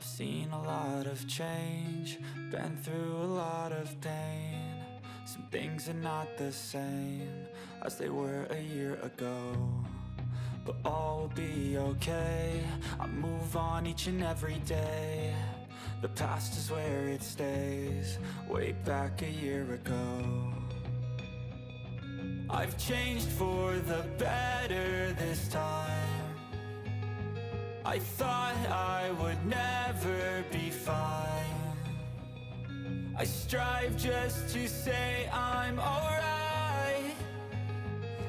I've seen a lot of change, been through a lot of pain. Some things are not the same as they were a year ago, but all will be okay. I move on each and every day. The past is where it stays, way back a year ago. I've changed for the better this time. I thought I would never be fine. I strive just to say I'm alright,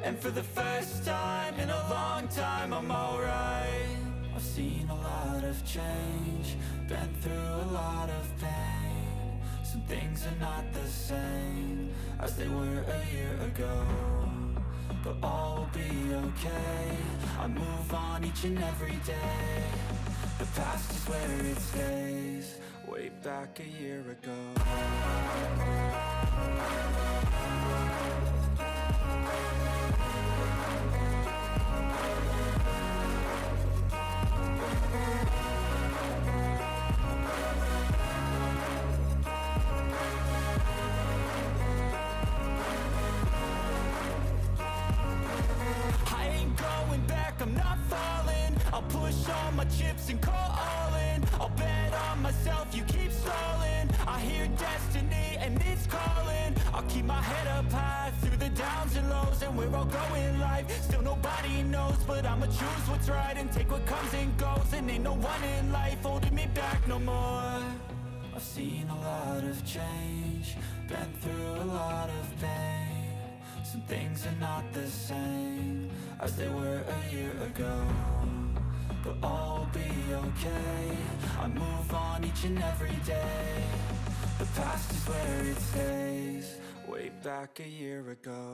and for the first time in a long time I'm alright. I've seen a lot of change, been through a lot of pain. Some things are not the same as they were a year ago, but all will be okay. I move on each and every day. The past is where it stays, way back a year ago. I'm not falling, I'll push all my chips and call all in. I'll bet on myself, you keep stalling. I hear destiny and it's calling. I'll keep my head up high through the downs and lows, and we're all going live. Still nobody knows, but I'ma choose what's right and take what comes and goes. And ain't no one in life holding me back no more. I've seen a lot of change, been through a lot of pain. Some things are not the same as they were a year ago, but all will be okay. I move on each and every day. The past is where it stays, way back a year ago.